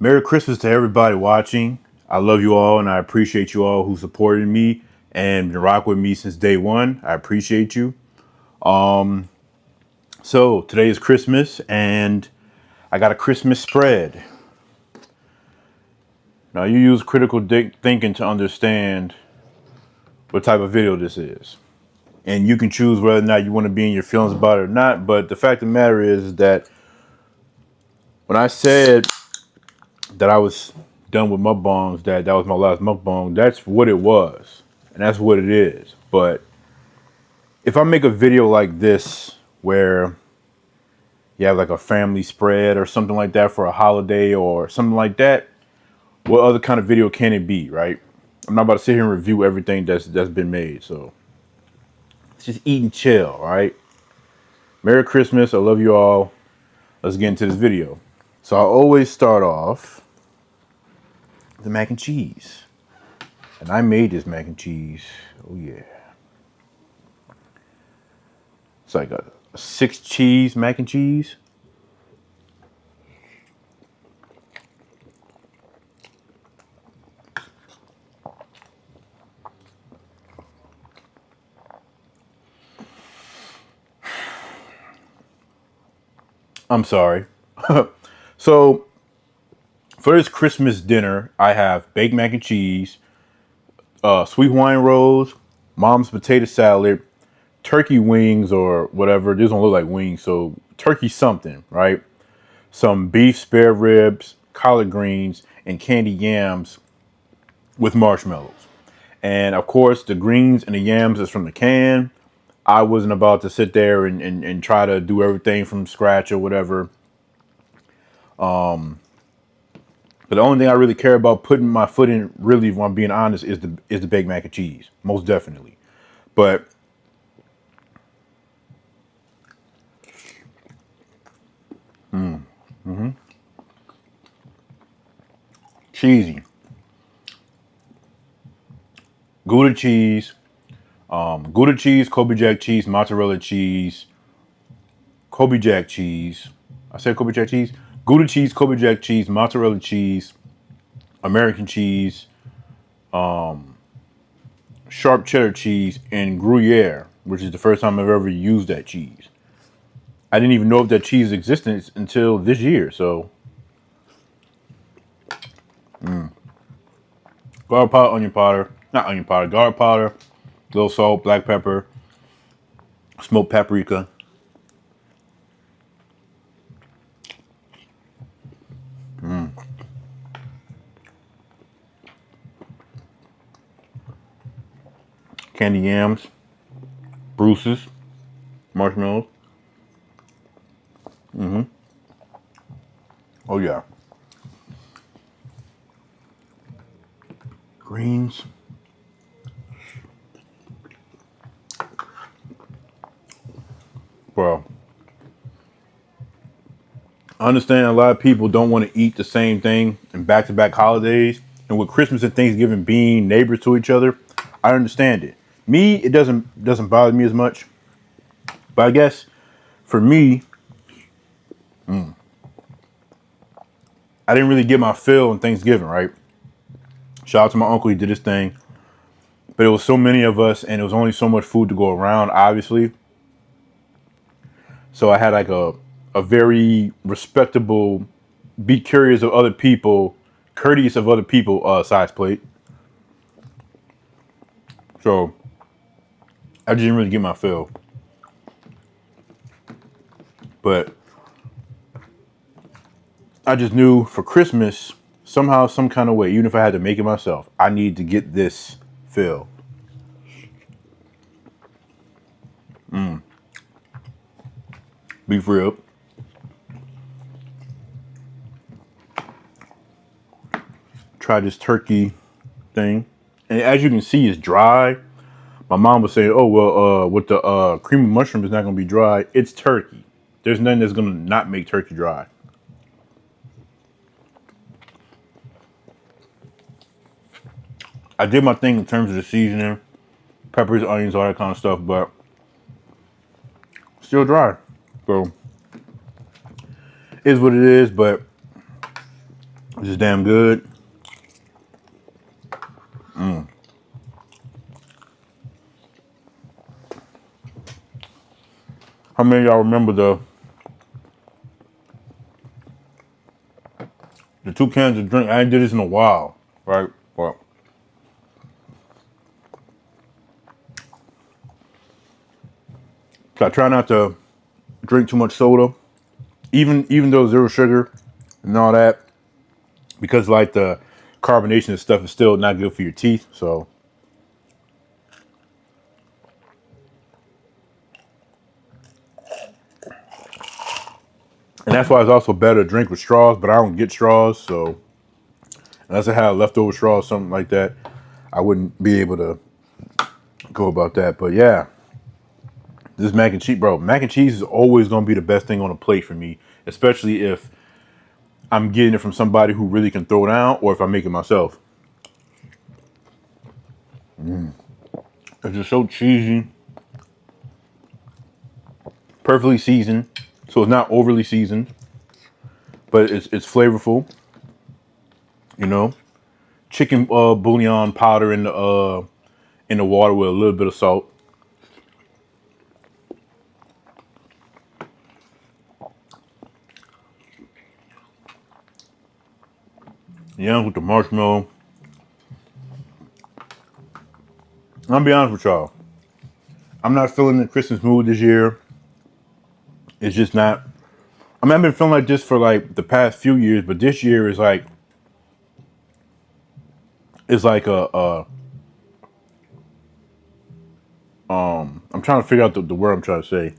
Merry Christmas to everybody watching. I love you all and I appreciate you all who supported me and been rock with me since day one. I appreciate you. So today is Christmas and I got a Christmas spread. Now you use critical thinking to understand what type of video this is. And you can choose whether or not you want to be in your feelings about it or not. But the fact of the matter is that when I said that I was done with mukbangs, that was my last mukbang, that's what it was. And that's what it is. But if I make a video like this where you have like a family spread or something like that for a holiday or something like that, what other kind of video can it be, right? I'm not about to sit here and review everything that's been made. So it's just eat and chill, all right? Merry Christmas. I love you all. Let's get into this video. So I always start off with the mac and cheese. And I made this mac and cheese. Oh yeah. It's like a 6-cheese mac and cheese. I'm sorry. So for this Christmas dinner, I have baked mac and cheese, sweet Hawaiian rolls, mom's potato salad, turkey wings or whatever. These don't look like wings, so turkey something, right? Some beef spare ribs, collard greens, and candied yams with marshmallows. And of course, the greens and the yams is from the can. I wasn't about to sit there and try to do everything from scratch or whatever. But the only thing I really care about putting my foot in, really, if I'm being honest, is the baked mac and cheese, most definitely. But cheesy, Gouda cheese, Kobe Jack cheese, mozzarella cheese, Kobe Jack cheese. I said Kobe Jack cheese, Gouda cheese, Kobe Jack cheese, mozzarella cheese, American cheese, sharp cheddar cheese, and Gruyere, which is the first time I've ever used that cheese. I didn't even know if that cheese existed until this year. So, garlic powder, onion powder, not onion powder, garlic powder, little salt, black pepper, smoked paprika. Candy yams, Bruce's, marshmallows. Oh yeah. Greens. Bro. I understand a lot of people don't want to eat the same thing in back-to-back holidays. And with Christmas and Thanksgiving being neighbors to each other, I understand it. Me, it doesn't bother me as much. But I guess for me, I didn't really get my fill on Thanksgiving, right? Shout out to my uncle, he did his thing. But it was so many of us and it was only so much food to go around, obviously. So I had like a very respectable, be curious of other people, courteous of other people size plate. So I didn't really get my fill. But I just knew for Christmas, somehow, some kind of way, even if I had to make it myself, I need to get this fill. Beef rib. Try this turkey thing. And as you can see, it's dry. My mom was saying, oh, well, with the cream of mushroom, it's not going to be dry. It's turkey. There's nothing that's going to not make turkey dry. I did my thing in terms of the seasoning, peppers, onions, all that kind of stuff, but still dry. So, is what it is, but This is damn good. How many of y'all remember the 2 cans of drink? I ain't did this in a while, right? Well, I try not to drink too much soda, even though zero sugar and all that, because like the carbonation and stuff is still not good for your teeth. So, and that's why it's also better to drink with straws. But I don't get straws, so unless I had leftover straws, something like that, I wouldn't be able to go about that. But yeah, this mac and cheese, bro. Mac and cheese is always gonna be the best thing on a plate for me, especially if I'm getting it from somebody who really can throw down, or if I make it myself. It's just so cheesy, perfectly seasoned, so it's not overly seasoned, but it's flavorful. You know, chicken bouillon powder in the water with a little bit of salt. Yeah, with the marshmallow. I'll be honest with y'all. I'm not feeling the Christmas mood this year. It's just not. I mean, I've been feeling like this for like the past few years, but this year is like it's like I'm trying to figure out the word I'm trying to say.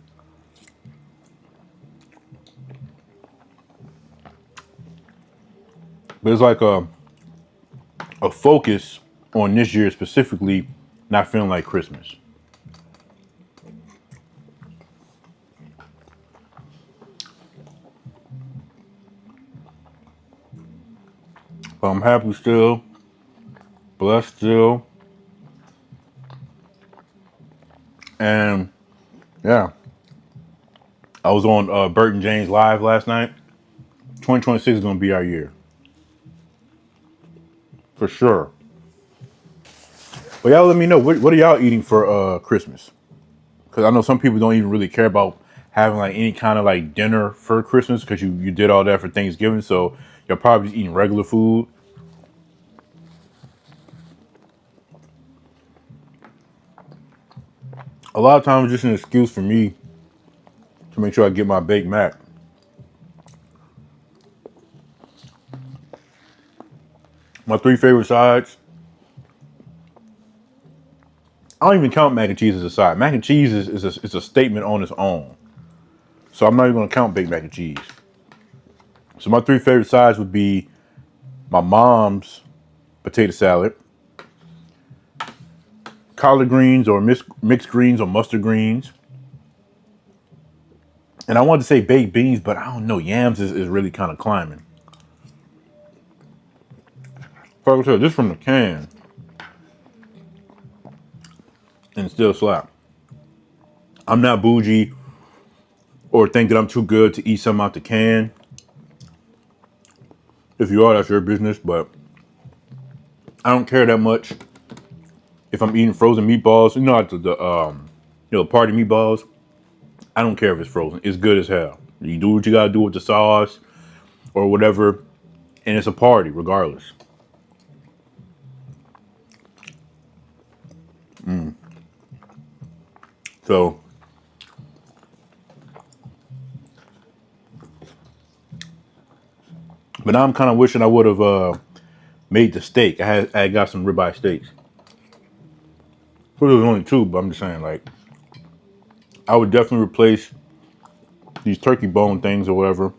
But it's like a focus on this year specifically, not feeling like Christmas. But I'm happy still, blessed still, and yeah. I was on Bert and James live last night. 2026 is gonna be our year for sure. But y'all let me know what are y'all eating for Christmas? Because I know some people don't even really care about having like any kind of like dinner for Christmas because you did all that for Thanksgiving, so you're probably just eating regular food. A lot of times, it's just an excuse for me to make sure I get my baked mac. My 3 favorite sides. I don't even count mac and cheese as a side. Mac and cheese is a statement on its own. So I'm not even gonna count baked mac and cheese. So my 3 favorite sides would be my mom's potato salad, collard greens or mixed greens or mustard greens. And I wanted to say baked beans, but I don't know. Yams is really kind of climbing. Like I said, this from the can and still slap. I'm not bougie or think that I'm too good to eat something out the can. If you are, that's your business, but I don't care that much if I'm eating frozen meatballs. You know, like the party meatballs. I don't care if it's frozen. It's good as hell. You do what you gotta do with the sauce or whatever, and it's a party regardless. So, but now I'm kind of wishing I would have made the steak. I got some ribeye steaks. Well, it was only 2, but I'm just saying, like, I would definitely replace these turkey bone things or whatever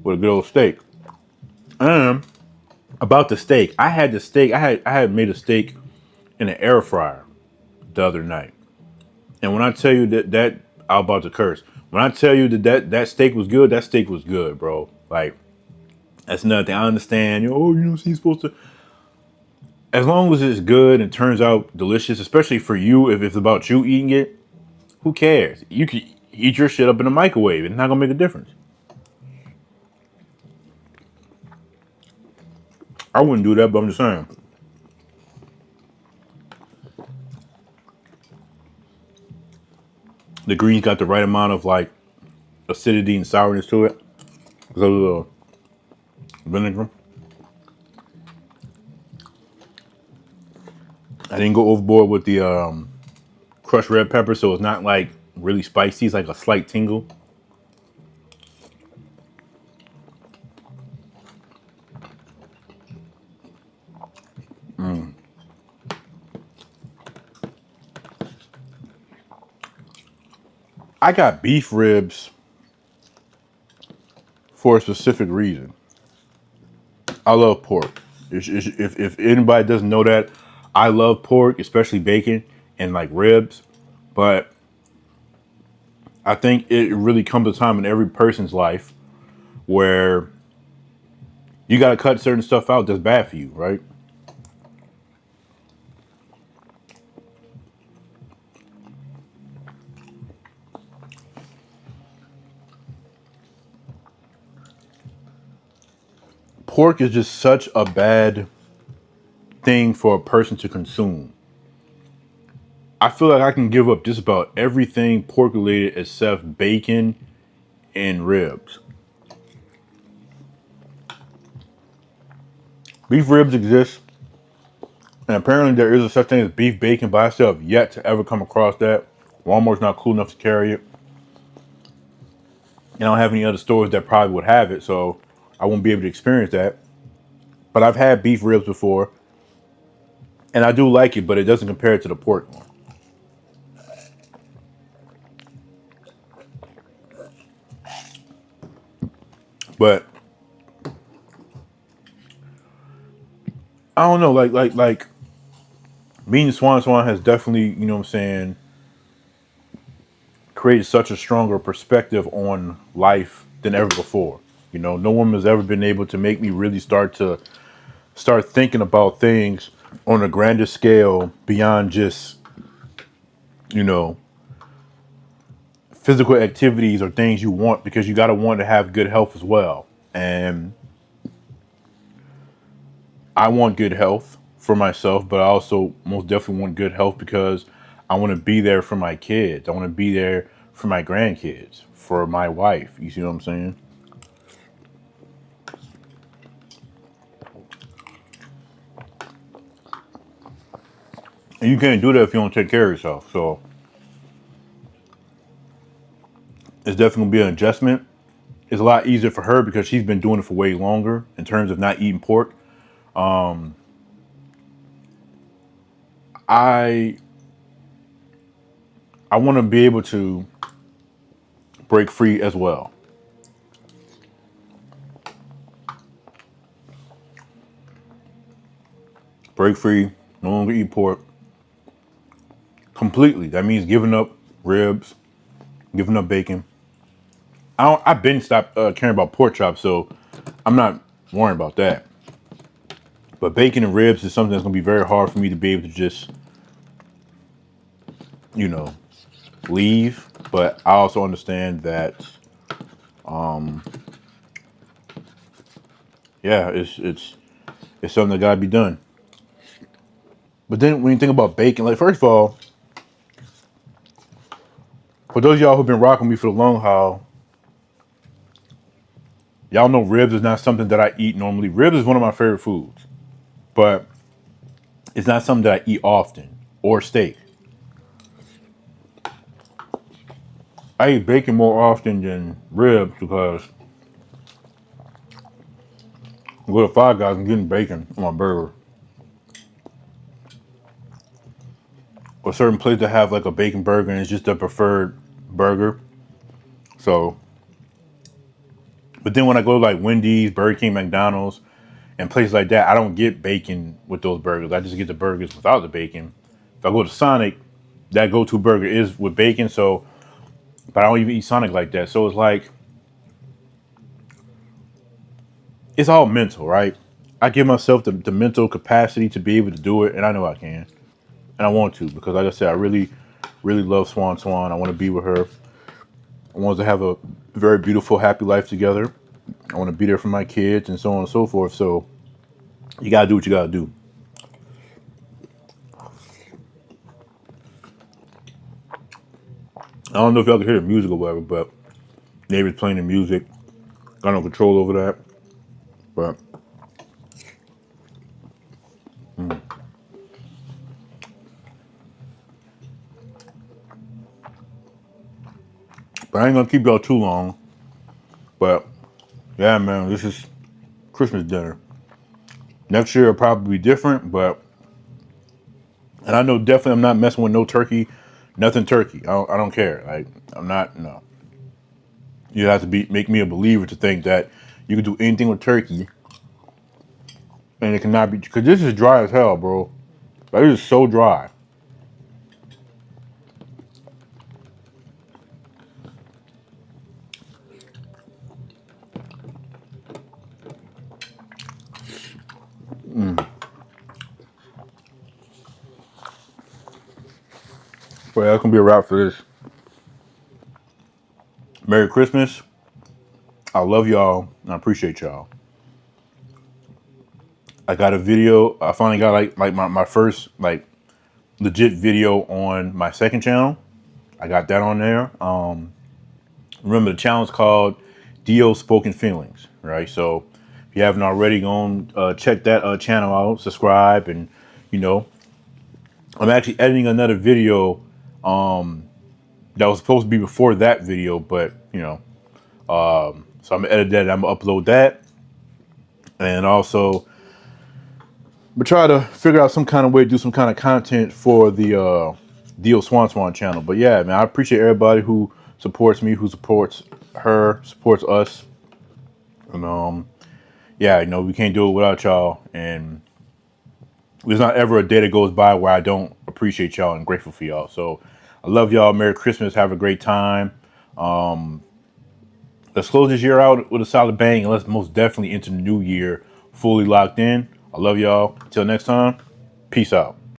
with a good old steak. And about the steak, I had the steak. I had made a steak in an air fryer the other night, and when I tell you that I'm about to curse. When I tell you that steak was good, that steak was good, bro. Like that's nothing. I understand. He's supposed to. As long as it's good and turns out delicious, especially for you, if it's about you eating it, who cares? You can eat your shit up in the microwave. It's not gonna make a difference. I wouldn't do that, but I'm just saying. The green's got the right amount of like acidity and sourness to it. There's a little vinegar. I didn't go overboard with the crushed red pepper, so it's not like really spicy. It's like a slight tingle. I got beef ribs for a specific reason. I love pork. If anybody doesn't know that, I love pork, especially bacon and like ribs. But I think it really comes a time in every person's life where you got to cut certain stuff out that's bad for you, right? Pork is just such a bad thing for a person to consume. I feel like I can give up just about everything pork related except bacon and ribs. Beef ribs exist, and apparently there is a such thing as beef bacon, but I still have yet to ever come across that. Walmart's not cool enough to carry it. And I don't have any other stores that probably would have it, so I won't be able to experience that. But I've had beef ribs before, and I do like it, but it doesn't compare to the pork one. But I don't know, like being Swan has definitely, you know what I'm saying, created such a stronger perspective on life than ever before. You know, no one has ever been able to make me really start thinking about things on a grander scale beyond just, you know, physical activities or things you want, because you got to want to have good health as well. And I want good health for myself, but I also most definitely want good health because I want to be there for my kids. I want to be there for my grandkids, for my wife. You see what I'm saying? And you can't do that if you don't take care of yourself. So it's definitely gonna be an adjustment. It's a lot easier for her because she's been doing it for way longer in terms of not eating pork. I I want to be able to break free as well. Break free, no longer eat pork completely. That means giving up ribs, giving up bacon. I've been stopped caring about pork chops, so I'm not worrying about that. But bacon and ribs is something that's gonna be very hard for me to be able to just, you know, leave. But I also understand that, yeah, it's something that gotta be done. But then when you think about bacon, like first of all, for those of y'all who've been rocking me for the long haul, y'all know ribs is not something that I eat normally. Ribs is one of my favorite foods, but it's not something that I eat often. Or steak. I eat bacon more often than ribs because I go to Five Guys and getting bacon on my burger. Or certain places that have like a bacon burger and it's just a preferred burger. So, but then when I go to like Wendy's, Burger King, McDonald's, and places like that, I don't get bacon with those burgers. I just get the burgers without the bacon. If I go to Sonic, that go-to burger is with bacon. So, but I don't even eat Sonic like that. So it's like, it's all mental, right? I give myself the mental capacity to be able to do it, and I know I can, and I want to because, like I said, I really, really love Swan. I want to be with her. I want to have a very beautiful, happy life together. I want to be there for my kids and so on and so forth. So You gotta do what you gotta do. I don't know if y'all can hear the music or whatever, but neighbors playing the music. Got no control over that. But I ain't gonna keep y'all too long. But yeah, man, this is Christmas dinner. Next year will probably be different, but and I know definitely I'm not messing with no turkey, nothing turkey. I don't care. Like I'm not. No, you have to make me a believer to think that you can do anything with turkey, and it cannot be because this is dry as hell, bro. Like, it is so dry. But that's gonna be a wrap for this. Merry Christmas. I love y'all and I appreciate y'all. I got a video. I finally got like my first like legit video on my second channel. I got that on there. Remember the channel is called Dio Spoken Feelings, right? So if you haven't already, go on check that channel out, subscribe, and you know, I'm actually editing another video that was supposed to be before that video, but you know, so I'm gonna edit that. I'm gonna upload that, and also but try to figure out some kind of way to do some kind of content for the Dio Swan channel. But yeah, man, I appreciate everybody who supports me, who supports her, supports us. And yeah, you know, we can't do it without y'all. And there's not ever a day that goes by where I don't appreciate y'all and grateful for y'all. So I love y'all. Merry Christmas. Have a great time. Let's close this year out with a solid bang, and let's most definitely enter the new year fully locked in. I love y'all. Until next time, peace out.